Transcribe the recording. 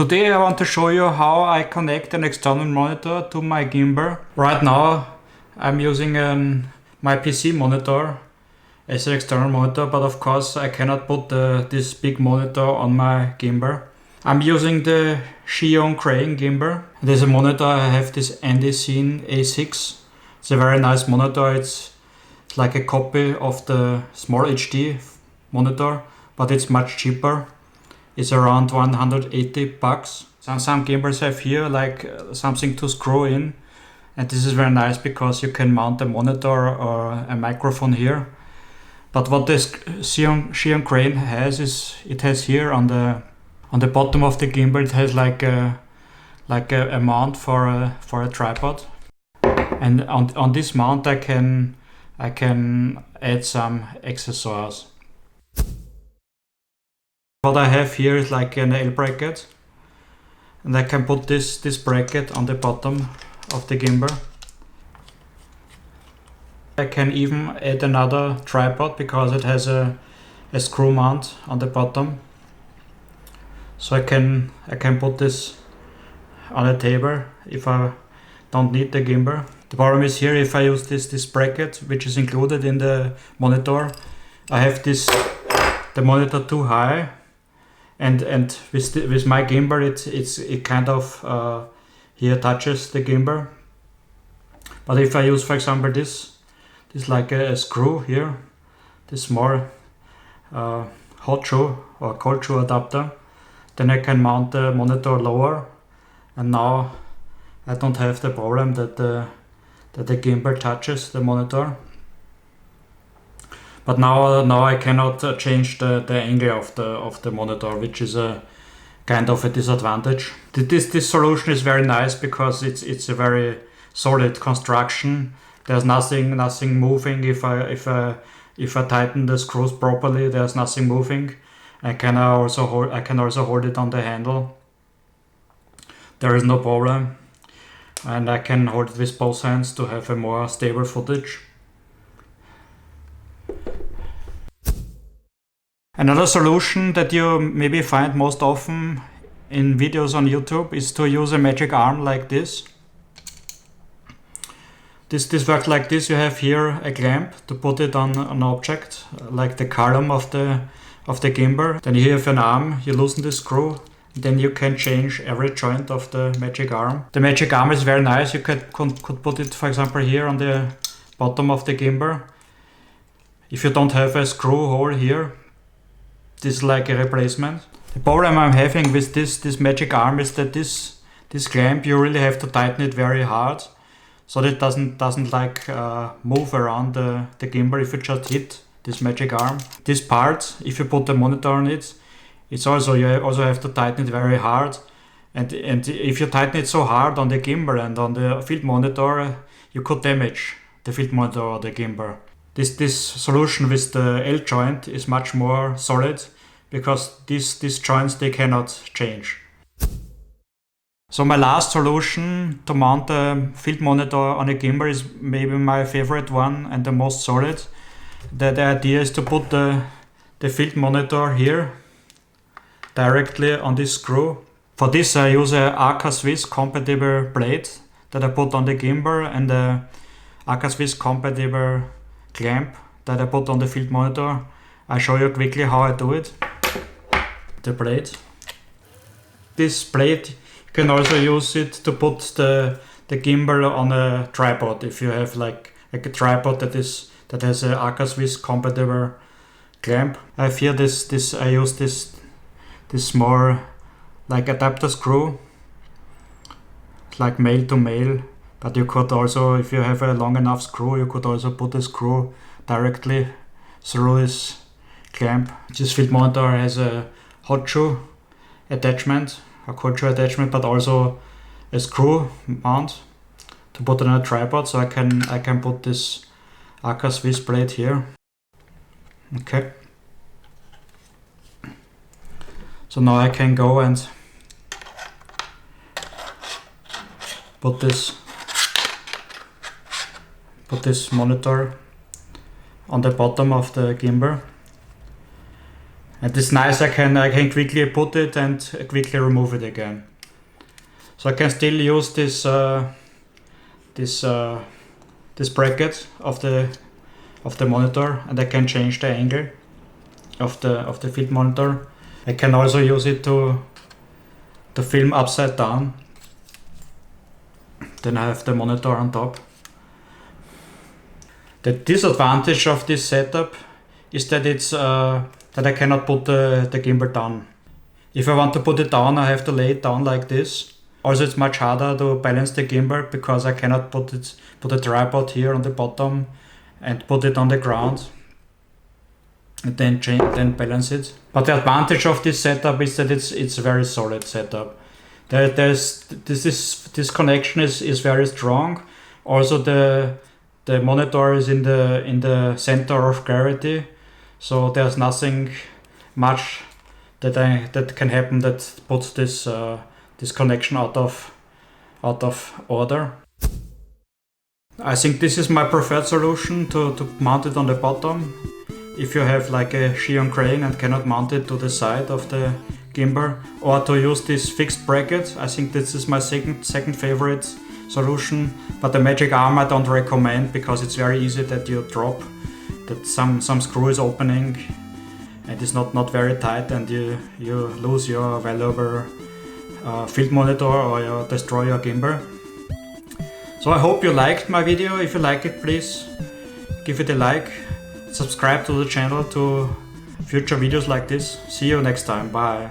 Today I want to show you how I connect an external monitor to my gimbal. Right now I'm using my PC monitor as an external monitor, but of course I cannot put this big monitor on my gimbal. I'm using the Zhyiun crane gimbal. There's a monitor, I have this Andycine A6. It's a very nice monitor. It's like a copy of the small HD monitor, but it's much cheaper. It's around 180 bucks. Some gimbals have here like something to screw in, and this is very nice because you can mount a monitor or a microphone here. But what this Zhyiun crane has is it has here on the bottom of the gimbal, it has like a mount for a tripod, and on this mount I can add some accessories. What I have here is like an L bracket, and I can put this bracket on the bottom of the gimbal. I can even add another tripod because it has a screw mount on the bottom. So I can put this on a table if I don't need the gimbal. The problem is here, if I use this bracket, which is included in the monitor, I have the monitor too high. And with my gimbal, it kind of here touches the gimbal. But if I use, for example, this like a screw here, this small hot shoe or cold shoe adapter, then I can mount the monitor lower, and now I don't have the problem that the gimbal touches the monitor. But now I cannot change the angle of the monitor, which is a kind of a disadvantage. This solution is very nice because it's a very solid construction. There's nothing moving. If I tighten the screws properly, there's nothing moving. I can also hold it on the handle. There is no problem, and I can hold it with both hands to have a more stable footage. Another solution that you maybe find most often in videos on YouTube is to use a magic arm like this. This works like this. You have here a clamp to put it on an object, like the column of the gimbal. Then you have an arm, you loosen the screw, then you can change every joint of the magic arm. The magic arm is very nice. You could put it, for example, here on the bottom of the gimbal. If you don't have a screw hole here, this is like a replacement. The problem I'm having with this magic arm is that this clamp, you really have to tighten it very hard, so that it doesn't like move around the gimbal if you just hit this magic arm. This part, if you put the monitor on it, you also have to tighten it very hard, and if you tighten it so hard on the gimbal and on the field monitor, you could damage the field monitor or the gimbal. This solution with the L joint is much more solid because these joints, they cannot change. So my last solution to mount the field monitor on a gimbal is maybe my favorite one and the most solid. The idea is to put the field monitor here directly on this screw. For this I use a Aka Swiss compatible blade that I put on the gimbal and a Aka Swiss compatible clamp that I put on the field monitor. I show you quickly how I do it. The blade. This blade, you can also use it to put the gimbal on a tripod. If you have like a tripod that has a Aka Swiss compatible clamp. I have here I use this small like adapter screw, like male to male. But you could also, if you have a long enough screw, you could also put a screw directly through this clamp. This field monitor has a hot shoe attachment, a cold shoe attachment, but also a screw mount to put on a tripod. So I can put this Aka Swiss blade here. Okay. So now I can go and put this monitor on the bottom of the gimbal, And it's nice, I can quickly put it and quickly remove it again. So I can still use this this bracket of the monitor, and I can change the angle of the field monitor. I can also use it to film upside down. Then I have the monitor on top. The disadvantage of this setup is that it's that I cannot put the gimbal down. If I want to put it down, I have to lay it down like this. Also, it's much harder to balance the gimbal because I cannot put a tripod here on the bottom and put it on the ground and then balance it. But the advantage of this setup is that it's a very solid setup. This connection is very strong. Also, the monitor is in the center of gravity, so there's nothing much that can happen that puts this connection out of order. I think this is my preferred solution to mount it on the bottom. If you have like a Zhyiun crane and cannot mount it to the side of the gimbal, or to use this fixed bracket, I think this is my second favorite solution. But the magic arm I don't recommend because it's very easy that you drop, that some screw is opening and it's not very tight, and you lose your valuable field monitor, or you destroy your gimbal. So I hope you liked my video. If you like it, please give it a like, subscribe to the channel to future videos like this. See you next time, bye.